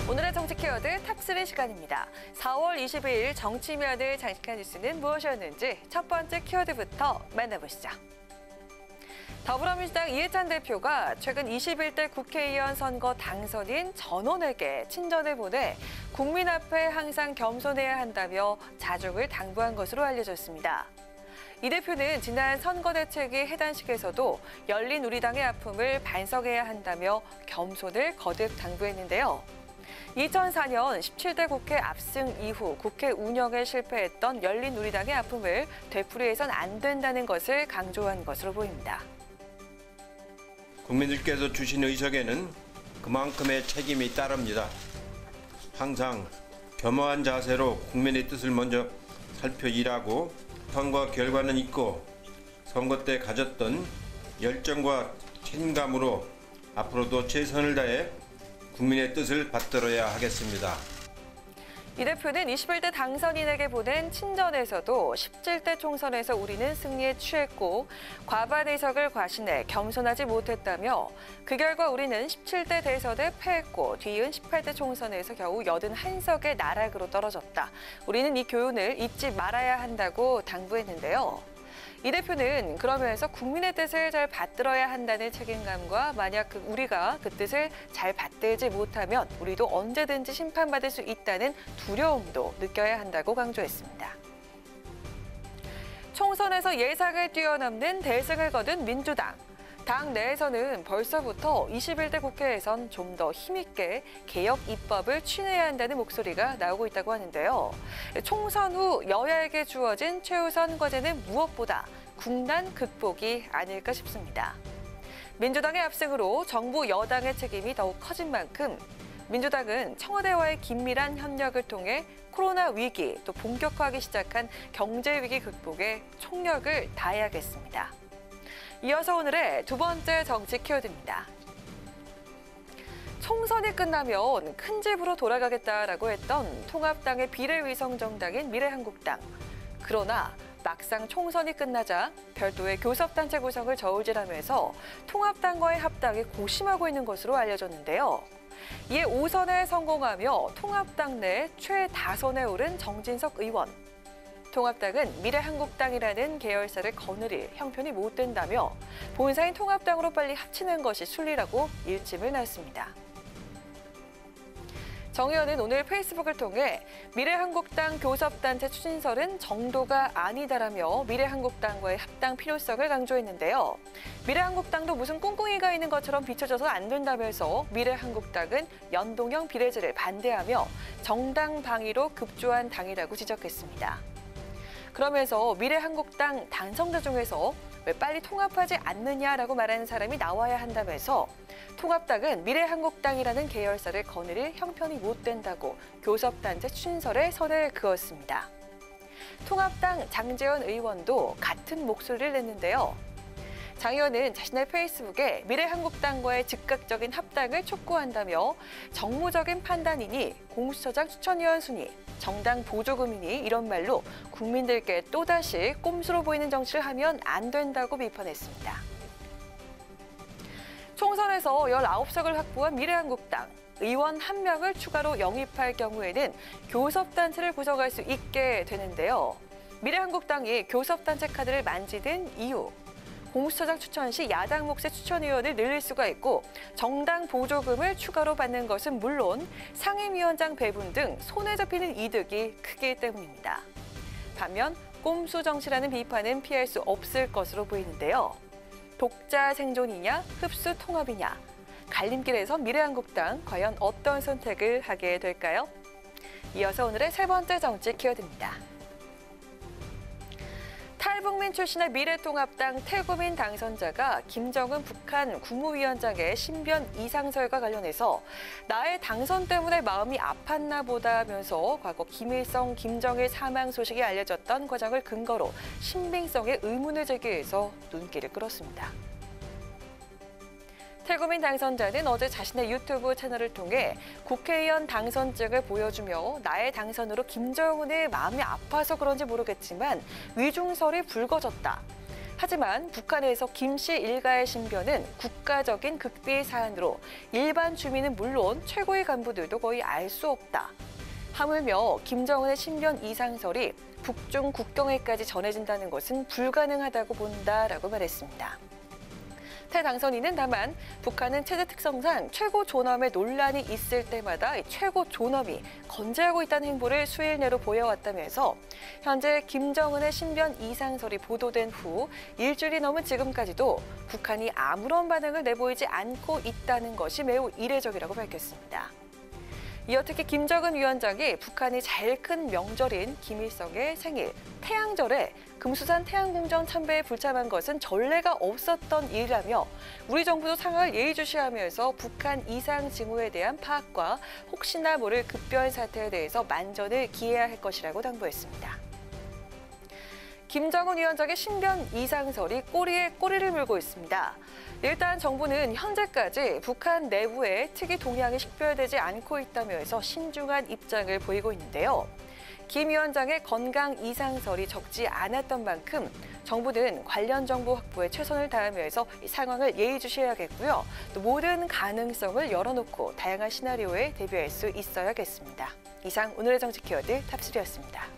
오늘의 정치 키워드 탑3 시간입니다. 4월 22일 정치면을 장식한 뉴스는 무엇이었는지 첫 번째 키워드부터 만나보시죠. 더불어민주당 이해찬 대표가 최근 21대 국회의원 선거 당선인 전원에게 친전을 보내 국민 앞에 항상 겸손해야 한다며 자중을 당부한 것으로 알려졌습니다. 이 대표는 지난 선거대책위 해단식에서도 열린우리당의 아픔을 반성해야 한다며 겸손을 거듭 당부했는데요. 2004년 17대 국회 압승 이후 국회 운영에 실패했던 열린우리당의 아픔을 되풀이해선 안 된다는 것을 강조한 것으로 보입니다. 국민들께서 주신 의석에는 그만큼의 책임이 따릅니다. 항상 겸허한 자세로 국민의 뜻을 먼저 살펴 일하고 선거 결과는 있고 선거 때 가졌던 열정과 책임감으로 앞으로도 최선을 다해 국민의 뜻을 받들어야 하겠습니다. 이 대표는 21대 당선인에게 보낸 친전에서도 17대 총선에서 우리는 승리에 취했고 과반 의석을 과신해 겸손하지 못했다며 그 결과 우리는 17대 대선에 패했고 뒤이은 18대 총선에서 겨우 81석의 나락으로 떨어졌다. 우리는 이 교훈을 잊지 말아야 한다고 당부했는데요. 이 대표는 그러면서 국민의 뜻을 잘 받들어야 한다는 책임감과 만약 우리가 그 뜻을 잘 받들지 못하면 우리도 언제든지 심판받을 수 있다는 두려움도 느껴야 한다고 강조했습니다. 총선에서 예상을 뛰어넘는 대승을 거둔 민주당. 당 내에서는 벌써부터 21대 국회에선 좀 더 힘있게 개혁 입법을 추진해야 한다는 목소리가 나오고 있다고 하는데요. 총선 후 여야에게 주어진 최우선 과제는 무엇보다 국난 극복이 아닐까 싶습니다. 민주당의 압승으로 정부 여당의 책임이 더욱 커진 만큼 민주당은 청와대와의 긴밀한 협력을 통해 코로나 위기 또 본격화하기 시작한 경제 위기 극복에 총력을 다해야겠습니다. 이어서 오늘의 두 번째 정치 키워드입니다. 총선이 끝나면 큰 집으로 돌아가겠다라고 했던 통합당의 비례위성 정당인 미래한국당. 그러나 막상 총선이 끝나자 별도의 교섭단체 구성을 저울질하면서 통합당과의 합당이 고심하고 있는 것으로 알려졌는데요. 이에 5선에 성공하며 통합당 내 최다선에 오른 정진석 의원. 통합당은 미래한국당이라는 계열사를 거느릴 형편이 못 된다며 본사인 통합당으로 빨리 합치는 것이 순리라고 일침을 놨습니다. 정 의원은 오늘 페이스북을 통해 미래한국당 교섭단체 추진설은 정도가 아니다라며 미래한국당과의 합당 필요성을 강조했는데요. 미래한국당도 무슨 꿍꿍이가 있는 것처럼 비춰져서 안 된다면서 미래한국당은 연동형 비례제를 반대하며 정당 방위로 급조한 당이라고 지적했습니다. 그러면서 미래한국당 당선자 중에서 왜 빨리 통합하지 않느냐라고 말하는 사람이 나와야 한다면서 통합당은 미래한국당이라는 계열사를 거느릴 형편이 못 된다고 교섭단체 추진설에 선을 그었습니다. 통합당 장제원 의원도 같은 목소리를 냈는데요. 장 의원은 자신의 페이스북에 미래한국당과의 즉각적인 합당을 촉구한다며 정무적인 판단이니 공수처장 추천위원 순위, 정당 보조금이니 이런 말로 국민들께 또다시 꼼수로 보이는 정치를 하면 안 된다고 비판했습니다. 총선에서 19석을 확보한 미래한국당. 의원 1명을 추가로 영입할 경우에는 교섭단체를 구성할 수 있게 되는데요. 미래한국당이 교섭단체 카드를 만지는 이유. 공수처장 추천 시 야당 몫의 추천위원을 늘릴 수가 있고 정당 보조금을 추가로 받는 것은 물론 상임위원장 배분 등 손에 잡히는 이득이 크기 때문입니다. 반면 꼼수 정치라는 비판은 피할 수 없을 것으로 보이는데요. 독자 생존이냐 흡수 통합이냐 갈림길에서 미래한국당 과연 어떤 선택을 하게 될까요? 이어서 오늘의 세 번째 정치 키워드입니다. 탈북민 출신의 미래통합당 태구민 당선자가 김정은 북한 국무위원장의 신변 이상설과 관련해서 나의 당선 때문에 마음이 아팠나 보다면서 과거 김일성, 김정일 사망 소식이 알려졌던 과정을 근거로 신빙성의 의문을 제기해서 눈길을 끌었습니다. 태구민 당선자는 어제 자신의 유튜브 채널을 통해 국회의원 당선증을 보여주며 나의 당선으로 김정은의 마음이 아파서 그런지 모르겠지만 위중설이 불거졌다. 하지만 북한에서 김 씨 일가의 신변은 국가적인 극비 사안으로 일반 주민은 물론 최고의 간부들도 거의 알 수 없다. 하물며 김정은의 신변 이상설이 북중 국경에까지 전해진다는 것은 불가능하다고 본다라고 말했습니다. 태 당선인은 다만 북한은 체제 특성상 최고 존엄의 논란이 있을 때마다 최고 존엄이 건재하고 있다는 행보를 수일 내로 보여왔다면서 현재 김정은의 신변 이상설이 보도된 후 일주일이 넘은 지금까지도 북한이 아무런 반응을 내보이지 않고 있다는 것이 매우 이례적이라고 밝혔습니다. 이어 특히 김정은 위원장이 북한이 제일 큰 명절인 김일성의 생일 태양절에 금수산 태양궁전 참배에 불참한 것은 전례가 없었던 일이라며 우리 정부도 상황을 예의주시하면서 북한 이상 징후에 대한 파악과 혹시나 모를 급변 사태에 대해서 만전을 기해야 할 것이라고 당부했습니다. 김정은 위원장의 신변 이상설이 꼬리에 꼬리를 물고 있습니다. 일단 정부는 현재까지 북한 내부에 특이 동향이 식별되지 않고 있다면서 신중한 입장을 보이고 있는데요. 김 위원장의 건강 이상설이 적지 않았던 만큼 정부는 관련 정보 확보에 최선을 다하면서 이 상황을 예의주시해야겠고요. 또 모든 가능성을 열어놓고 다양한 시나리오에 대비할 수 있어야겠습니다. 이상 오늘의 정치 키워드 탑3였습니다.